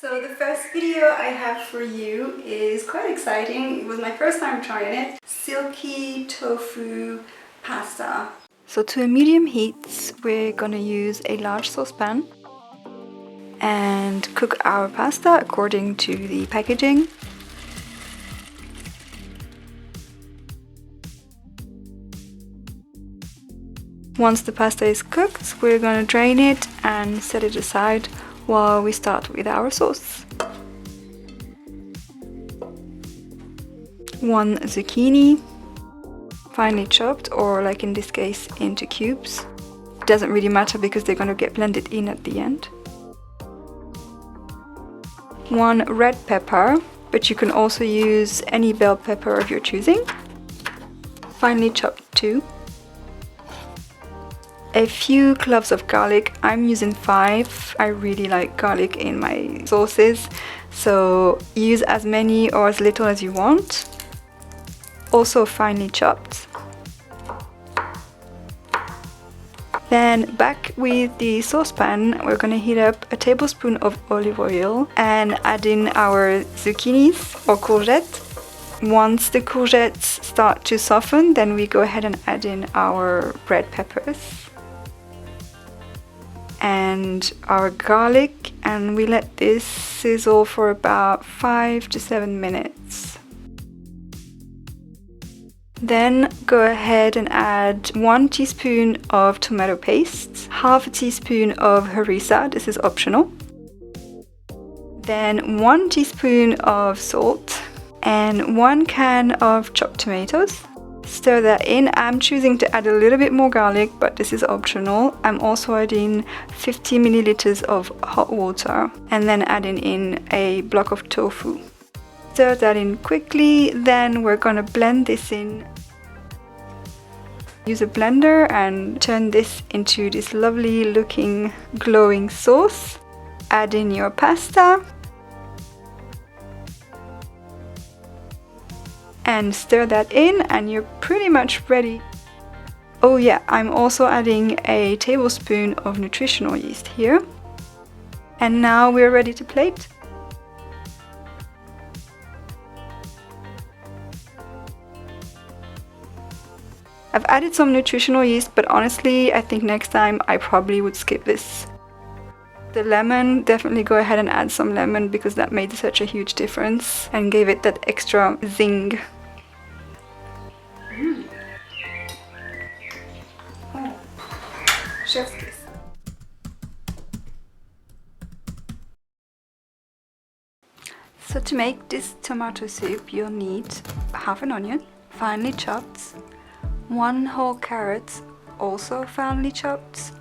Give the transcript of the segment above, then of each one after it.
So the first video I have for you is quite exciting. It was my first time trying it. Silky tofu pasta. So to a medium heat, we're gonna use a large saucepan and cook our pasta according to the packaging. Once the pasta is cooked, we're gonna drain it and set it aside while we start with our sauce. 1 zucchini, finely chopped, or like in this case into cubes. It doesn't really matter because they're gonna get blended in at the end. 1 red pepper, but you can also use any bell pepper of your choosing. Finely chopped 2. A few cloves of garlic. I'm using 5. I really like garlic in my sauces, so use as many or as little as you want. Also finely chopped. Then back with the saucepan, we're gonna heat up a tablespoon of olive oil and add in our zucchinis or courgette. Once the courgettes start to soften, then we go ahead and add in our red peppers and our garlic, and we let this sizzle for about 5 to 7 minutes. Then go ahead and add 1 teaspoon of tomato paste, half a teaspoon of harissa, this is optional, then 1 teaspoon of salt and 1 can of chopped tomatoes. Stir that in. I'm choosing to add a little bit more garlic, but this is optional. I'm also adding 50 milliliters of hot water and then adding in a block of tofu. Stir that in quickly, then we're gonna blend this in. Use a blender and turn this into this lovely looking glowing sauce. Add in your pasta and stir that in, and you're pretty much ready. Oh yeah, I'm also adding a tablespoon of nutritional yeast here. And now we're ready to plate. I've added some nutritional yeast, but honestly, I think next time I probably would skip this. The lemon, definitely go ahead and add some lemon because that made such a huge difference and gave it that extra zing. Oh, chef's kiss. So to make this tomato soup, you'll need half an onion, finely chopped, 1 whole carrot, also finely chopped.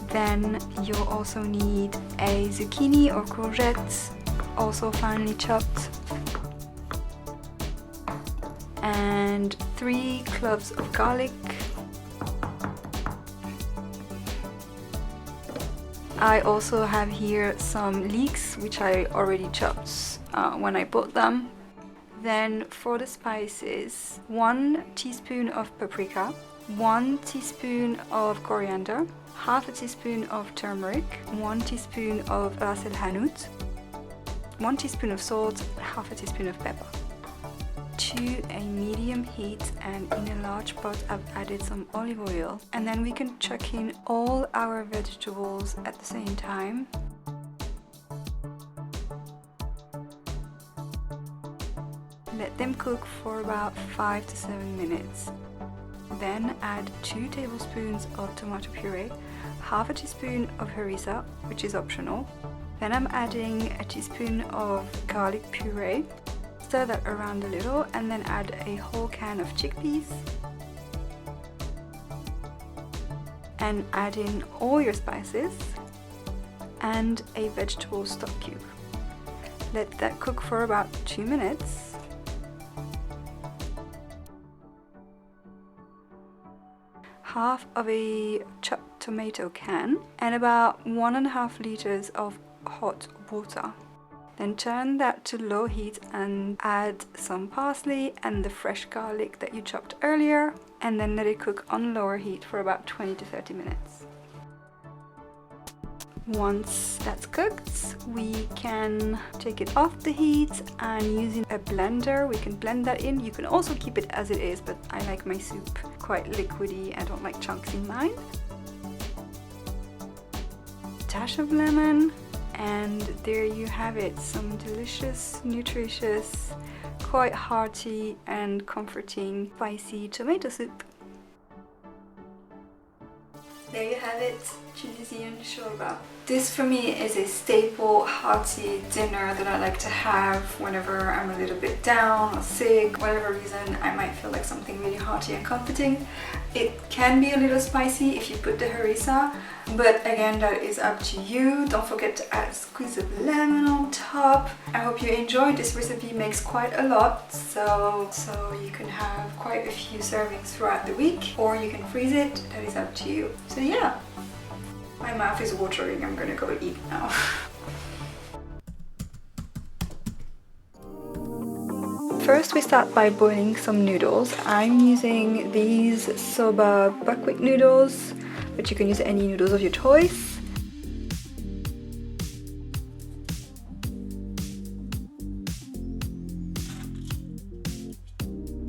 Then you'll also need a zucchini or courgette, also finely chopped, and 3 cloves of garlic. I also have here some leeks, which I already chopped when I bought them. Then for the spices, 1 teaspoon of paprika, 1 teaspoon of coriander, half a teaspoon of turmeric, 1 teaspoon of hanout, 1 teaspoon of salt, half a teaspoon of pepper. To a medium heat, and in a large pot I've added some olive oil, and then we can chuck in all our vegetables at the same time. Let them cook for about 5 to 7 minutes. Then add 2 tablespoons of tomato puree, half a teaspoon of harissa, which is optional. Then I'm adding a teaspoon of garlic puree. Stir that around a little and then add a whole can of chickpeas. And add in all your spices and a vegetable stock cube. Let that cook for about 2 minutes. Half of a chopped tomato can and about 1.5 liters of hot water. Then turn that to low heat and add some parsley and the fresh garlic that you chopped earlier, and then let it cook on lower heat for about 20 to 30 minutes. Once that's cooked, we can take it off the heat, and using a blender we can blend that in. You can also keep it as it is, but I like my soup quite liquidy. I don't like chunks in mine. Dash of lemon, and there you have it, some delicious, nutritious, quite hearty and comforting spicy tomato soup. There you have it, Tunisian Chorba. This for me is a staple hearty dinner that I like to have whenever I'm a little bit down or sick, whatever reason I might feel like something really hearty and comforting. It can be a little spicy if you put the harissa, but again, that is up to you. Don't forget to add a squeeze of lemon on top. I hope you enjoyed. This recipe makes quite a lot, so you can have quite a few servings throughout the week, or you can freeze it. That is up to you. So yeah, my mouth is watering. I'm gonna go eat now. First we start by boiling some noodles. I'm using these soba buckwheat noodles, but you can use any noodles of your choice.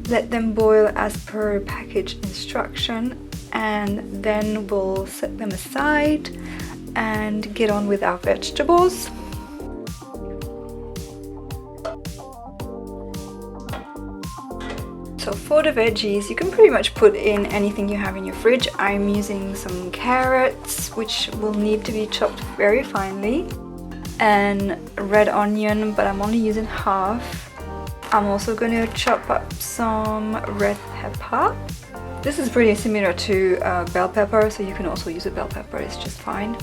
Let them boil as per package instruction, and then we'll set them aside and get on with our vegetables. So for the veggies, you can pretty much put in anything you have in your fridge. I'm using some carrots, which will need to be chopped very finely, and red onion, but I'm only using half. I'm also going to chop up some red pepper. This is pretty similar to bell pepper, so you can also use a bell pepper, it's just fine.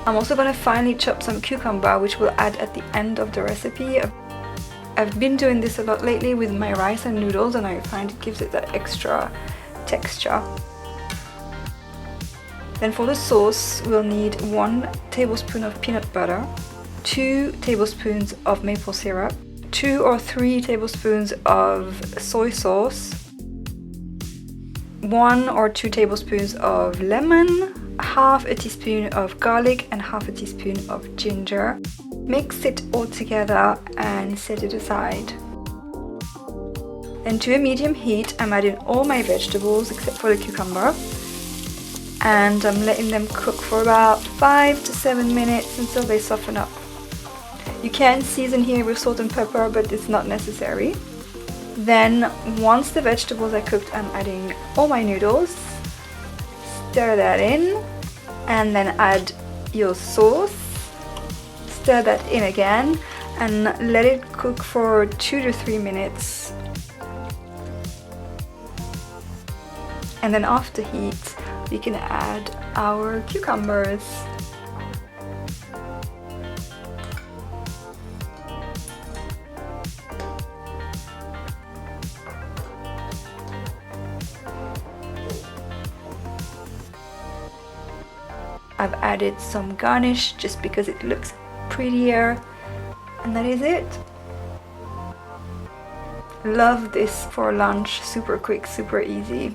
I'm also going to finely chop some cucumber, which we'll add at the end of the recipe. I've been doing this a lot lately with my rice and noodles, and I find it gives it that extra texture. Then for the sauce, we'll need 1 tablespoon of peanut butter, 2 tablespoons of maple syrup, 2 or 3 tablespoons of soy sauce, 1 or 2 tablespoons of lemon, half a teaspoon of garlic, and half a teaspoon of ginger. Mix it all together and set it aside. Then to a medium heat, I'm adding all my vegetables except for the cucumber, and I'm letting them cook for about 5 to 7 minutes until they soften up. You can season here with salt and pepper, but it's not necessary. Then once the vegetables are cooked, I'm adding all my noodles. Stir that in, and then add your sauce. Stir that in again and let it cook for 2 to 3 minutes. And then after heat, we can add our cucumbers. I've added some garnish just because it looks prettier, and that is it. Love this for lunch, super quick, super easy.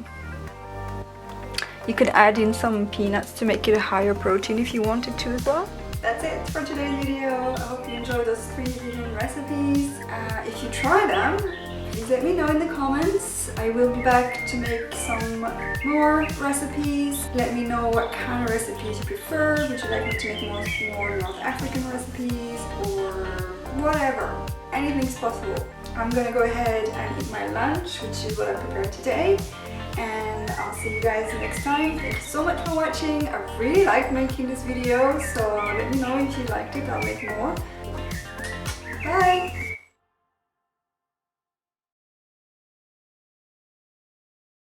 You could add in some peanuts to make it a higher protein if you wanted to as well. That's it for today's video. I hope you enjoyed those 3 vegan recipes. If you try them, please let me know in the comments. I will be back to make some more recipes. Let me know what kind of recipes you prefer. Would you like me to make more North African recipes or whatever? Anything's possible. I'm gonna go ahead and eat my lunch, which is what I prepared today. And I'll see you guys next time. Thank you so much for watching. I really liked making this video, so let me know if you liked it. I'll make more. Bye!